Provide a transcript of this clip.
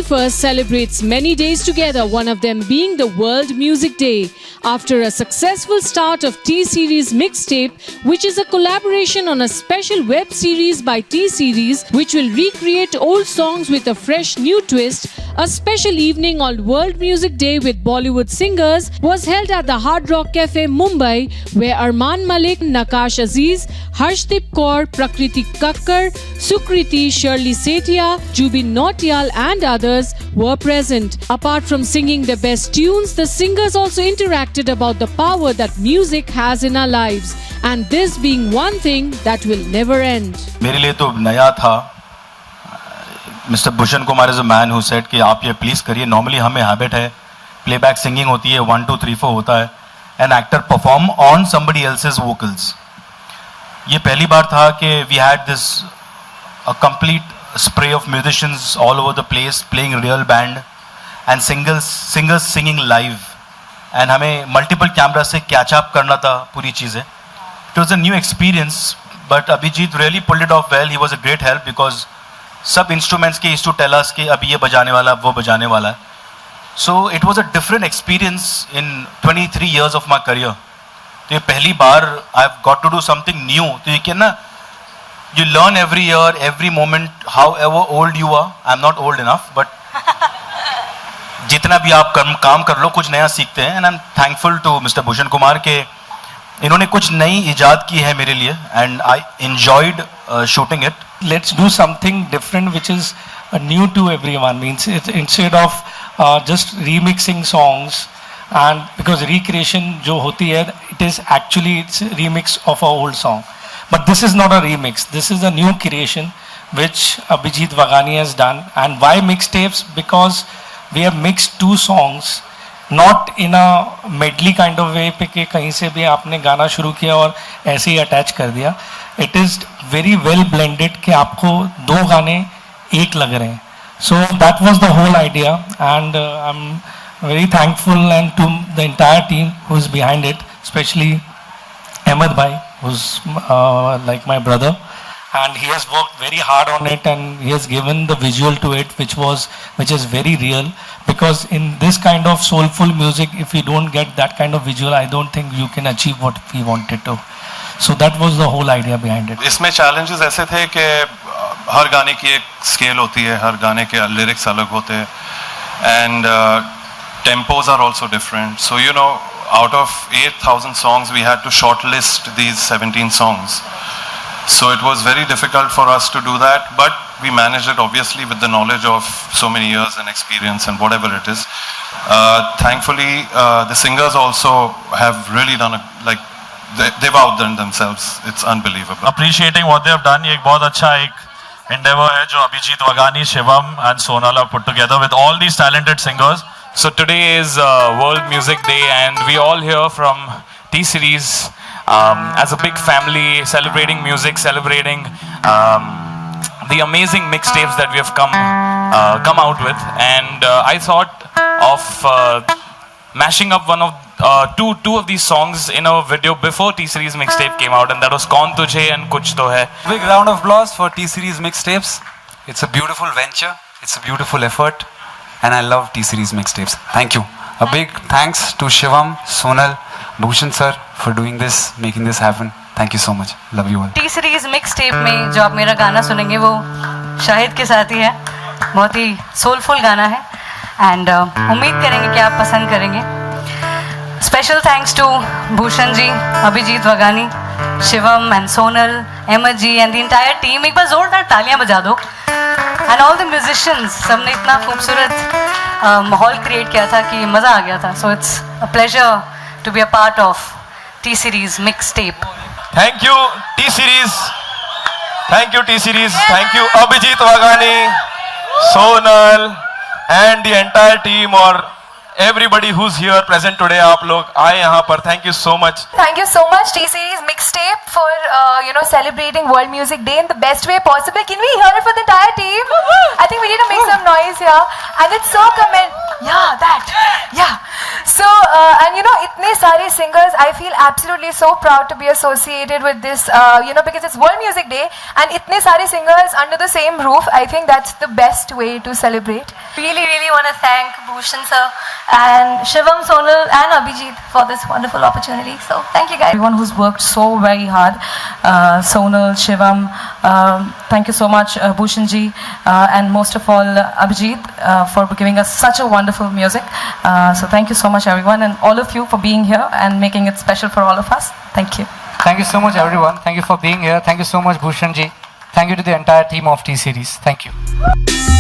31st celebrates many days together, one of them being the World Music Day. After a successful start of T-Series Mixtape, which is a collaboration on a special web series by T-Series, which will recreate old songs with a fresh new twist, a special evening on World Music Day with Bollywood singers was held at the Hard Rock Cafe, Mumbai, where Arman Malik, Nakash Aziz, Harshdeep Kaur, Prakriti Kakkar, Sukriti, Shirley Setia, Jubin Nautiyal and others were present. Apart from singing their best tunes, the singers also interacted about the power that music has in our lives, and this being one thing that will never end. मेरे लिए तो नया था. Mr. Bhushan Kumar is a man who said कि आप ये please करिए. Normally हमें habit है, playback singing होती है, 1 2 3 4 होता है. An actor perform on somebody else's vocals. ये पहली बार था कि we had this a complete spray of musicians all over the place playing real band and singers singing live, and हमें multiple cameras से catch up करना था पूरी चीज़ें. It was a new experience, but Abhijit really pulled it off well. He was a great help because सब instruments के used to tell us कि अभी ये बजाने वाला वो बजाने वाला है. So it was a different experience in 23 years of my career. तो ये पहली बार I've got to do something new. तो ये क्या ना, you learn every year, every moment, however old you are. I'm not old enough, but जितना भी आप काम कर लो कुछ नया सीखते हैं. And I'm thankful to Mr. Bhushan Kumar के इन्होंने कुछ नई इजाद की है मेरे लिए, and I enjoyed shooting it. Let's do something different which is new to everyone. Means instead of just remixing songs, and because recreation जो होती है, it is actually it's a remix of an old song. But this is not a remix. This is a new creation which Abhijit Vagani has done. And why mixtapes? Because we have mixed two songs, not in a medley kind of way पे कि कहीं से भी आपने गाना शुरू किया और ऐसे ही attach कर दिया. It is very well blended कि आपको दो गाने एक लग रहे हैं. So that was the whole idea, and I'm very thankful and to the entire team who is behind it, especially Ahmed Bhai, who's like my brother, and he has worked very hard on it, and he has given the visual to it, which is very real. Because in this kind of soulful music, if you don't get that kind of visual, I don't think you can achieve what we wanted to. So that was the whole idea behind it. इसमें challenges ऐसे थे कि हर गाने की एक scale होती है, हर गाने के lyrics अलग होते हैं, and tempos are also different. So you know, out of 8,000 songs, we had to shortlist these 17 songs. So it was very difficult for us to do that, but we managed it obviously with the knowledge of so many years and experience and whatever it is. Thankfully, the singers also have really done they've outdone themselves. It's unbelievable. Appreciating what they have done, ये एक बहुत अच्छा एक endeavor है जो Abhijit वगानी, Shivam and Sonal have put together with all these talented singers. So today is World Music Day, and we all here from T-Series as a big family, celebrating music, celebrating the amazing mixtapes that we have come out with. And I thought of mashing up one of two of these songs in a video before T-Series Mixtape came out, and that was Kaun Tujhe and Kuch To Hai. Big round of applause for T-Series Mixtapes. It's a beautiful venture, it's a beautiful effort, and I love T-Series Mixtapes. Thank you. A big thanks to Shivam, Sonal, Bhushan sir for doing this, making this happen. Thank you so much. Love you all. T-Series Mixtape में जो आप मेरा गाना सुनेंगे वो शाहिद के साथ ही है. बहुत ही soulful गाना है, and उम्मीद करेंगे कि आप पसंद करेंगे. Special thanks to Bhushan ji, Abhijit Vagani, Shivam and Sonal, Ahmed ji and the entire team. एक बार जोरदार तालियां बजा दो. And all the musicians, सबने इतना खूबसूरत माहौल क्रिएट किया था कि मज़ा आ गया था. So it's a pleasure to be a part of T-Series Mixtape. Thank you T-Series. Thank you T-Series. Thank you Abhijit Vagani, Sonal and the entire team और everybody who's here present today, आप लोग आए यहाँ पर, thank you so much. Thank you so much T-Series Mixtape for celebrating World Music Day in the best way possible. Can we hear it for the entire team? I think we need to make some noise here. And it's so So and itne sare singers, I feel absolutely so proud to be associated with this because it's World Music Day and itne sare singers under the same roof. I think that's the best way to celebrate. Really want to thank Bhushan sir and Shivam, Sonal and Abhijit for this wonderful opportunity. So thank you guys. Everyone who's worked so very hard, Sonal, Shivam, thank you so much Bhushan ji, and most of all Abhijit for giving us such a wonderful music. So thank you so much everyone, and all of you for being here and making it special for all of us. Thank you. Thank you so much everyone. Thank you for being here. Thank you so much Bhushan ji. Thank you to the entire team of T-Series. Thank you.